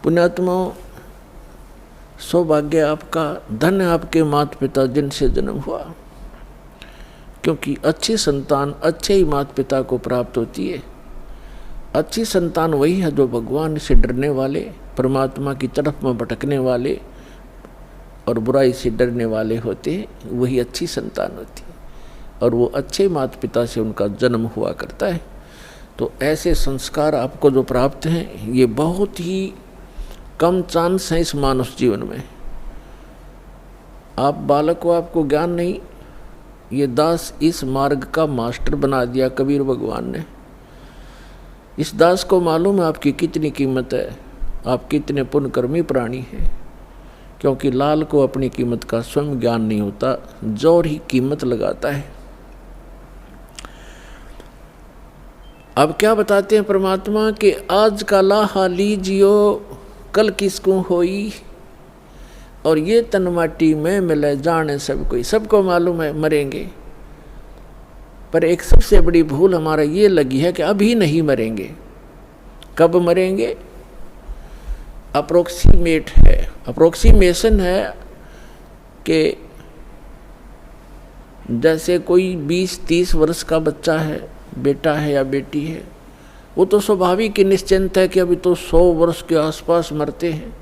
पुण्यात्माओं, सौभाग्य आपका, धन है आपके माता पिता जिनसे जन्म हुआ, क्योंकि अच्छी संतान अच्छे ही माता पिता को प्राप्त होती है। अच्छी संतान वही है जो भगवान से डरने वाले, परमात्मा की तरफ में भटकने वाले और बुराई से डरने वाले होते हैं, वही अच्छी संतान होती है। और वो अच्छे माता पिता से उनका जन्म हुआ करता है। तो ऐसे संस्कार आपको जो प्राप्त हैं, ये बहुत ही कम चांस है इस मानव जीवन में। आप बालक को, आपको ज्ञान नहीं, ये दास इस मार्ग का मास्टर बना दिया कबीर भगवान ने। इस दास को मालूम है आपकी कितनी कीमत है, आप कितने पुण्यकर्मी प्राणी हैं, क्योंकि लाल को अपनी कीमत का स्वयं ज्ञान नहीं होता, जोर ही कीमत लगाता है। अब क्या बताते हैं परमात्मा कि आज का लाहा लीजियो कल किसको होई, और ये तन माटी में मिले जाने सब कोई। सबको मालूम है मरेंगे, पर एक सबसे बड़ी भूल हमारा ये लगी है कि अभी नहीं मरेंगे। कब मरेंगे? अप्रोक्सीमेट है, अप्रोक्सीमेशन है कि जैसे कोई 20-30 वर्ष का बच्चा है, बेटा है या बेटी है, वो तो स्वाभाविक ही निश्चिंत है कि अभी तो 100 वर्ष के आसपास मरते हैं,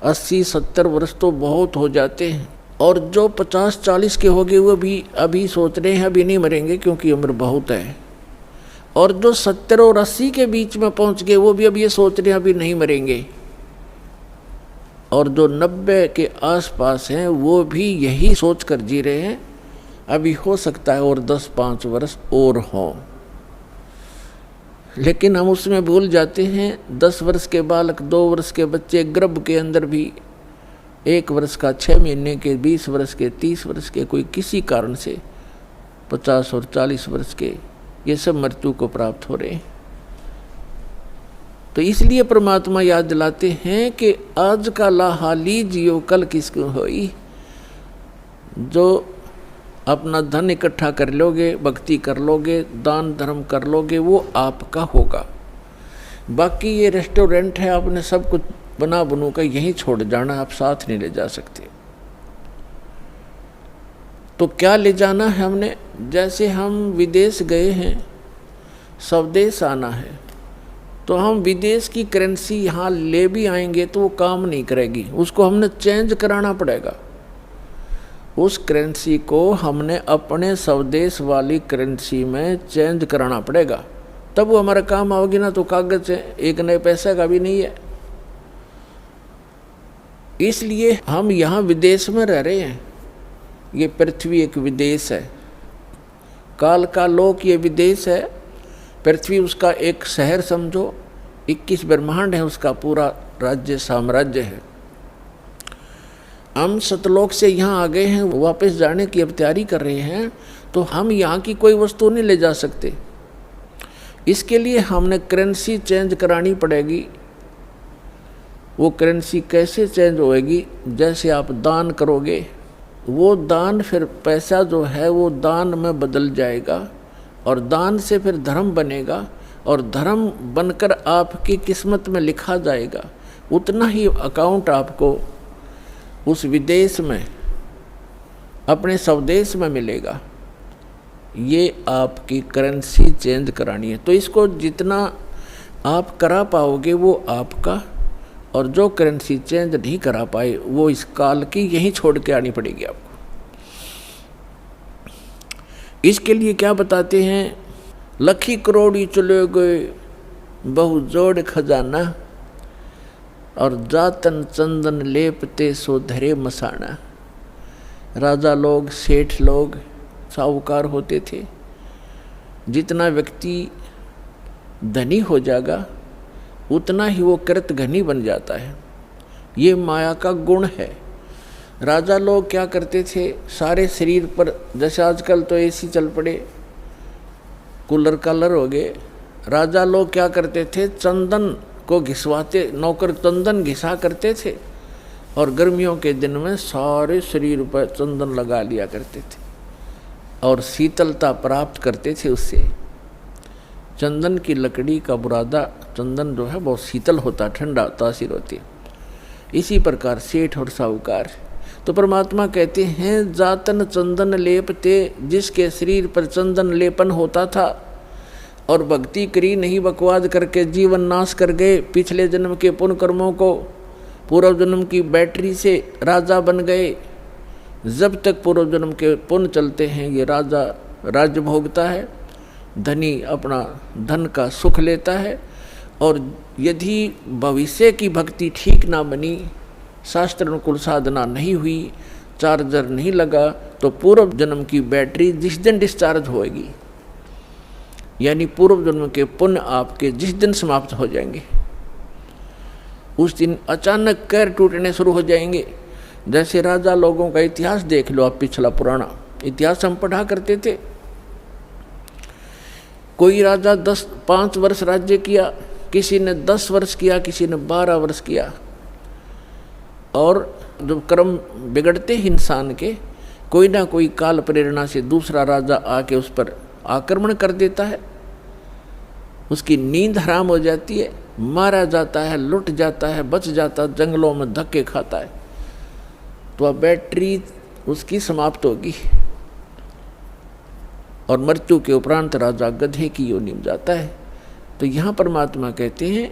80-70 वर्ष तो बहुत हो जाते हैं। और जो 50-40 के हो गए वो भी अभी सोच रहे हैं अभी नहीं मरेंगे क्योंकि उम्र बहुत है। और जो 70 और 80 के बीच में पहुंच गए वो भी अब ये सोच रहे हैं अभी नहीं मरेंगे। और जो 90 के आसपास हैं वो भी यही सोच कर जी रहे हैं अभी हो सकता है और 10-5 वर्ष और हों। लेकिन हम उसमें भूल जाते हैं 10 वर्ष के बालक, 2 वर्ष के बच्चे, गर्भ के अंदर भी 1 वर्ष का, 6 महीने के, 20 वर्ष के, 30 वर्ष के, कोई किसी कारण से 50 और 40 वर्ष के, ये सब मृत्यु को प्राप्त हो रहे हैं। तो इसलिए परमात्मा याद दिलाते हैं कि आज का लाहा लीजियो कल किसको होई। जो अपना धन इकट्ठा कर लोगे, भक्ति कर लोगे, दान धर्म कर लोगे, वो आपका होगा। बाकी ये रेस्टोरेंट है, आपने सब कुछ बना बनू का यहीं छोड़ जाना, आप साथ नहीं ले जा सकते। तो क्या ले जाना है हमने? जैसे हम विदेश गए हैं, स्वदेश आना है, तो हम विदेश की करेंसी यहाँ ले भी आएंगे तो वो काम नहीं करेगी, उसको हमने चेंज कराना पड़ेगा। उस करेंसी को हमने अपने स्वदेश वाली करेंसी में चेंज कराना पड़ेगा, तब वो हमारा काम आओगी ना। तो कागज है, एक नए पैसे का भी नहीं है। इसलिए हम यहाँ विदेश में रह रहे हैं। ये पृथ्वी एक विदेश है, काल का लोक ये विदेश है, पृथ्वी उसका एक शहर समझो, 21 ब्रह्मांड है उसका पूरा राज्य साम्राज्य है। हम सतलोक से यहाँ आ गए हैं, वापस जाने की अब तैयारी कर रहे हैं, तो हम यहाँ की कोई वस्तु नहीं ले जा सकते। इसके लिए हमने करेंसी चेंज करानी पड़ेगी। वो करेंसी कैसे चेंज होएगी? जैसे आप दान करोगे, वो दान फिर पैसा जो है वो दान में बदल जाएगा, और दान से फिर धर्म बनेगा, और धर्म बनकर आपकी किस्मत में लिखा जाएगा। उतना ही अकाउंट आपको उस विदेश में, अपने स्वदेश में मिलेगा। ये आपकी करेंसी चेंज करानी है। तो इसको जितना आप करा पाओगे वो आपका, और जो करेंसी चेंज नहीं करा पाए वो इस काल की यहीं छोड़ के आनी पड़ेगी आपको। इसके लिए क्या बताते हैं? लखी करोड़ी चले गए बहु जोड़ खजाना, और जातन चंदन लेपते सो धरे मसाना। राजा लोग, सेठ लोग, साहूकार होते थे। जितना व्यक्ति धनी हो जाएगा उतना ही वो कृत घनी बन जाता है। ये माया का गुण है। राजा लोग क्या करते थे? सारे शरीर पर, जैसे आजकल तो एसी चल पड़े, कूलर कालर हो गए, राजा लोग क्या करते थे? चंदन को घिसवाते, नौकर चंदन घिसा करते थे, और गर्मियों के दिन में सारे शरीर पर चंदन लगा लिया करते थे, और शीतलता प्राप्त करते थे उससे। चंदन की लकड़ी का बुरादा चंदन जो है बहुत शीतल होता, ठंडा तासीर होती है। इसी प्रकार सेठ और साहूकार। तो परमात्मा कहते हैं जातन चंदन लेपते, जिसके शरीर पर चंदन लेपन होता था और भक्ति करी नहीं, बकवाद करके जीवन नाश कर गए, पिछले जन्म के पुण्य कर्मों को पूर्व जन्म की बैटरी से राजा बन गए। जब तक पूर्व जन्म के पुण्य चलते हैं ये राजा राज्य भोगता है, धनी अपना धन का सुख लेता है। और यदि भविष्य की भक्ति ठीक ना बनी, शास्त्र अनुकूल साधना नहीं हुई, चार्जर नहीं लगा, तो पूर्व जन्म की बैटरी जिस दिन डिस्चार्ज होएगी, यानी पूर्व जन्म के पुण्य आपके जिस दिन समाप्त हो जाएंगे, उस दिन अचानक कैर टूटने शुरू हो जाएंगे। जैसे राजा लोगों का इतिहास देख लो आप, पिछला पुराना इतिहास हम पढ़ा करते थे। कोई राजा 5 वर्ष राज्य किया, किसी ने 10 वर्ष किया, किसी ने 12 वर्ष किया। और जब कर्म बिगड़ते हैं इंसान के, कोई ना कोई काल प्रेरणा से दूसरा राजा आके उस पर आक्रमण कर देता है, उसकी नींद हराम हो जाती है, मारा जाता है, लुट जाता है, बच जाता, जंगलों में धक्के खाता है, तो अब बैटरी उसकी समाप्त होगी और मृत्यु के उपरांत राजा गधे की योनि में जाता है। तो यहाँ परमात्मा कहते हैं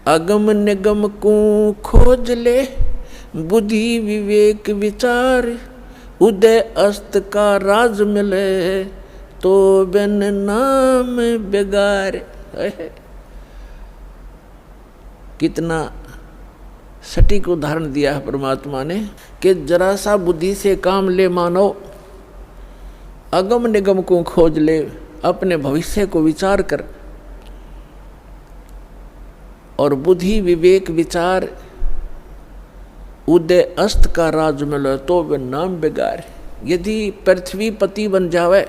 अगम निगम को खोज ले, बुद्धि विवेक विचार, उदय अस्त का राज मिले, तो बिन नाम बेगार। कितना सटीक उदाहरण दिया है परमात्मा ने कि जरा सा बुद्धि से काम ले मानो, अगम निगम को खोज ले, अपने भविष्य को विचार कर, और बुद्धि विवेक विचार, उदय अस्त का राज मिले, तो वे नाम बेगार। यदि पृथ्वी पति बन जावे,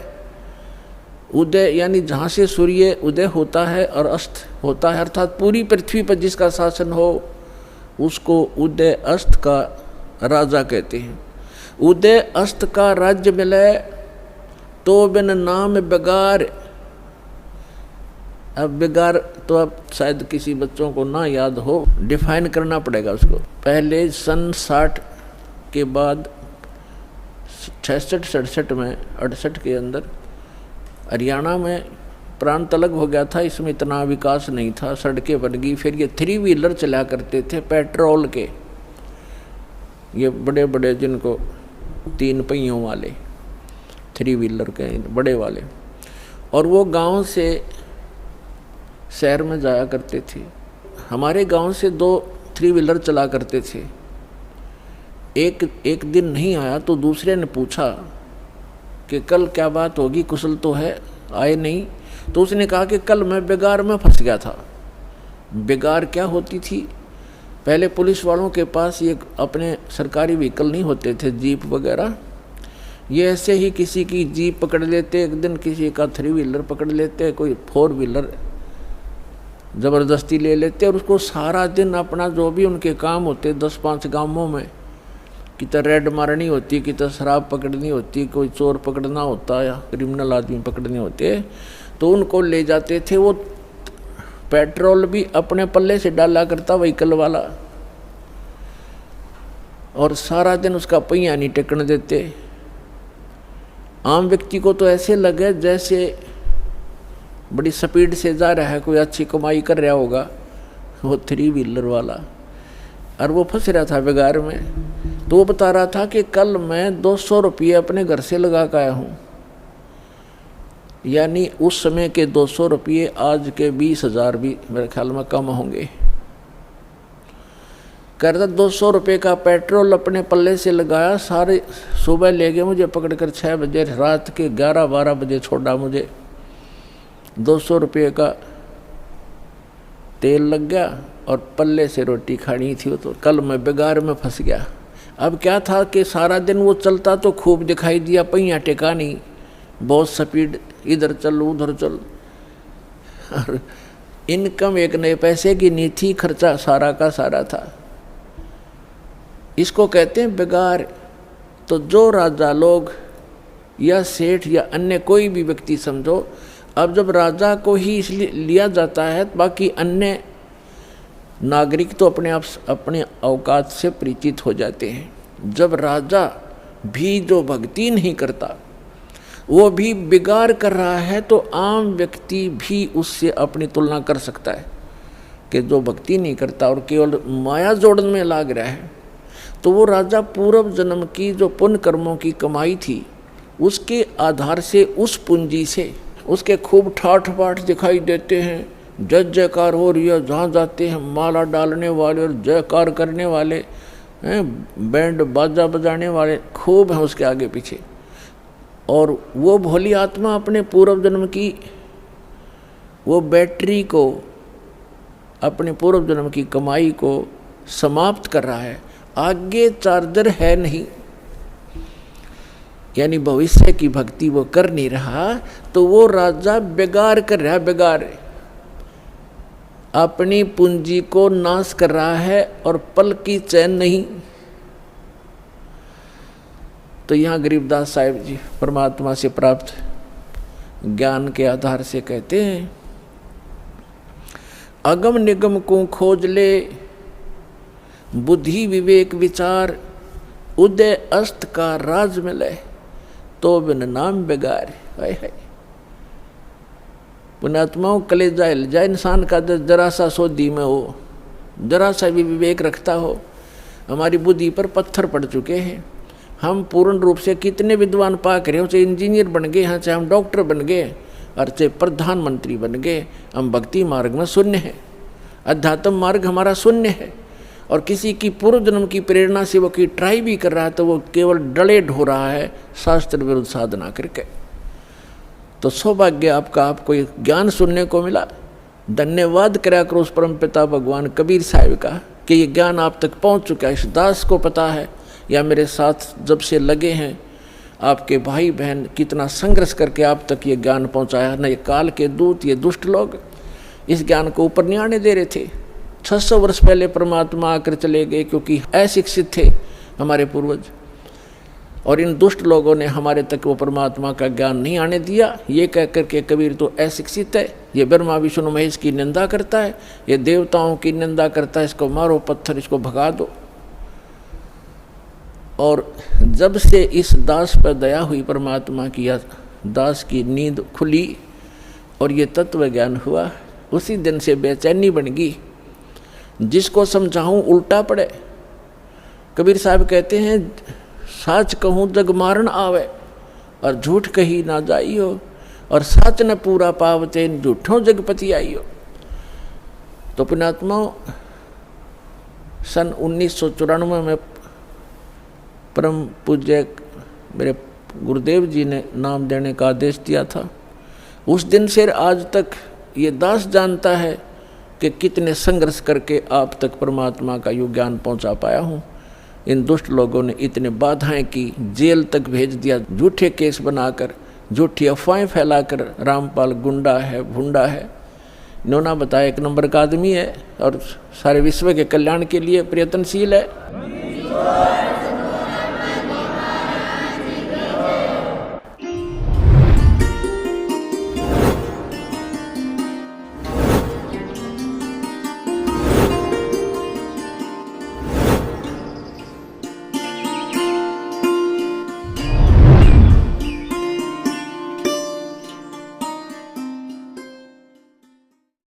उदय यानी जहाँ से सूर्य उदय होता है और अस्त होता है, अर्थात पूरी पृथ्वी पर जिसका शासन हो, उसको उदय अस्त का राजा कहते हैं। उदय अस्त का राज्य मिले तो बिन नाम बेगार। अब बेगार तो अब शायद किसी बच्चों को ना याद हो, डिफाइन करना पड़ेगा उसको। पहले सन 60 के बाद 66-67 में 68 के अंदर हरियाणा में प्रांत अलग हो गया था, इसमें इतना विकास नहीं था, सड़कें बन गई। फिर ये 3 व्हीलर चला करते थे पेट्रोल के, ये बड़े बड़े जिनको 3 पहियों वाले 3 व्हीलर के बड़े वाले, और वो गांव से शहर में जाया करते थे। हमारे गांव से 2 3 व्हीलर चला करते थे। एक दिन नहीं आया तो दूसरे ने पूछा कि कल क्या बात होगी, कुशल तो है, आए नहीं। तो उसने कहा कि कल मैं बेगार में फंस गया था। बेगार क्या होती थी? पहले पुलिस वालों के पास ये अपने सरकारी व्हीकल नहीं होते थे, जीप वगैरह, ये ऐसे ही किसी की जीप पकड़ लेते, एक दिन किसी का 3 व्हीलर पकड़ लेते, कोई 4 व्हीलर ज़बरदस्ती ले लेते, और उसको सारा दिन अपना जो भी उनके काम होते 10-5 गांवों में, कितना रेड मारनी होती, कितना शराब पकड़नी होती, कोई चोर पकड़ना होता या क्रिमिनल आदमी पकड़ने होते, तो उनको ले जाते थे। वो पेट्रोल भी अपने पल्ले से डाला करता व्हीकल वाला, और सारा दिन उसका पहिया नहीं टेकने देते। आम व्यक्ति को तो ऐसे लगे जैसे बड़ी स्पीड से जा रहा है, कोई अच्छी कमाई कर रहा होगा वो 3 व्हीलर वाला, और वो फंस रहा था बेगार में। तो वो बता रहा था कि कल मैं 200 रुपये अपने घर से लगा कर आया हूँ, यानी उस समय के 200 रुपये आज के 20,000 भी मेरे ख्याल में कम होंगे। कहता 200 रुपये का पेट्रोल अपने पल्ले से लगाया, सारे सुबह ले गए मुझे पकड़कर 6 बजे, रात के 11-12 बजे छोड़ा मुझे। 200 रुपये का तेल लग गया और पल्ले से रोटी खानी थी, तो कल मैं बेगार में फंस गया। अब क्या था कि सारा दिन वो चलता तो खूब दिखाई दिया, पहिया टेका नहीं, बहुत स्पीड, इधर चल उधर चल, और इनकम 1 नए पैसे की नहीं थी, खर्चा सारा का सारा था। इसको कहते हैं बेगार। तो जो राजा लोग या सेठ या अन्य कोई भी व्यक्ति समझो, अब जब राजा को ही इसलिए लिया जाता है, बाकी अन्य नागरिक तो अपने आप अपने औकात से परिचित हो जाते हैं। जब राजा भी जो भक्ति नहीं करता, वो भी बिगाड़ कर रहा है, तो आम व्यक्ति भी उससे अपनी तुलना कर सकता है कि जो भक्ति नहीं करता और केवल माया जोड़न में लाग रहा है, तो वो राजा पूर्व जन्म की जो पुण्य कर्मों की कमाई थी, उसके आधार से, उस पूंजी से उसके खूब ठाठ बाट दिखाई देते हैं, जय जयकार हो रही है, जहाँ जाते हैं माला डालने वाले और जयकार करने वाले हैं, बैंड बाजा बजाने वाले खूब हैं उसके आगे पीछे। और वो भोली आत्मा अपने पूर्व जन्म की वो बैटरी को, अपने पूर्व जन्म की कमाई को समाप्त कर रहा है, आगे चार्जर है नहीं, यानी भविष्य की भक्ति वो कर नहीं रहा, तो वो राजा बेगार कर रहा है, बेगार अपनी पूंजी को नाश कर रहा है और पल की चैन नहीं। तो यहाँ गरीबदास साहिब जी परमात्मा से प्राप्त ज्ञान के आधार से कहते हैं, अगम निगम को खोज ले, बुद्धि विवेक विचार, उदय अस्त का राज मिले, तो बिन नाम बेगार। हाय हाय, पुण्यात्माओं कलेजा हिल जाए इंसान का, जरा सा सोधी में हो, जरा सा भी विवेक रखता हो। हमारी बुद्धि पर पत्थर पड़ चुके हैं, हम पूर्ण रूप से कितने विद्वान पाक रहे हो, चाहे इंजीनियर बन गए हैं, चाहे हम डॉक्टर बन गए, और चाहे प्रधानमंत्री बन गए, हम भक्ति मार्ग में शून्य है, अध्यात्म मार्ग हमारा शून्य है। और किसी की पूर्व जन्म की प्रेरणा से वो की ट्राई भी कर रहा है, तो वो केवल डले ढो रहा है शास्त्र विरुद्ध साधना करके। तो सौभाग्य आपका, आपको ये ज्ञान सुनने को मिला। धन्यवाद करा करो उस परम पिता भगवान कबीर साहिब का कि ये ज्ञान आप तक पहुंच चुका है। इस दास को पता है, या मेरे साथ जब से लगे हैं आपके भाई बहन, कितना संघर्ष करके आप तक ये ज्ञान पहुंचाया। न ये काल के दूत, ये दुष्ट लोग इस ज्ञान को ऊपर नहीं आने दे रहे थे। 600 वर्ष पहले परमात्मा आकर चले गए, क्योंकि अशिक्षित थे हमारे पूर्वज, और इन दुष्ट लोगों ने हमारे तक वो परमात्मा का ज्ञान नहीं आने दिया। ये कह कर के कबीर तो अशिक्षित है, ये ब्रह्मा विष्णु महेश की निंदा करता है, ये देवताओं की निंदा करता है, इसको मारो पत्थर, इसको भगा दो। और जब से इस दास पर दया हुई परमात्मा की, दास की नींद खुली और ये तत्व ज्ञान हुआ, उसी दिन से बेचैनी बन गई। जिसको समझाऊं उल्टा पड़े। कबीर साहब कहते हैं, साच कहूँ जग मारण आवे, और झूठ कही ना जाइयो, और साच न पूरा पावते, झूठों जगपति आइयो। तो पुण्यात्मा, सन 1994 में परम पूज्य मेरे गुरुदेव जी ने नाम देने का आदेश दिया था। उस दिन से आज तक ये दास जानता है कि कितने संघर्ष करके आप तक परमात्मा का यो ज्ञान पहुंचा पाया हूँ। इन दुष्ट लोगों ने इतने बाधाएं की, जेल तक भेज दिया, झूठे केस बनाकर, झूठी अफवाहें फैलाकर। रामपाल गुंडा है, भुंडा है, इन्होंने बताया 1 नंबर का आदमी है और सारे विश्व के कल्याण के लिए प्रयत्नशील है।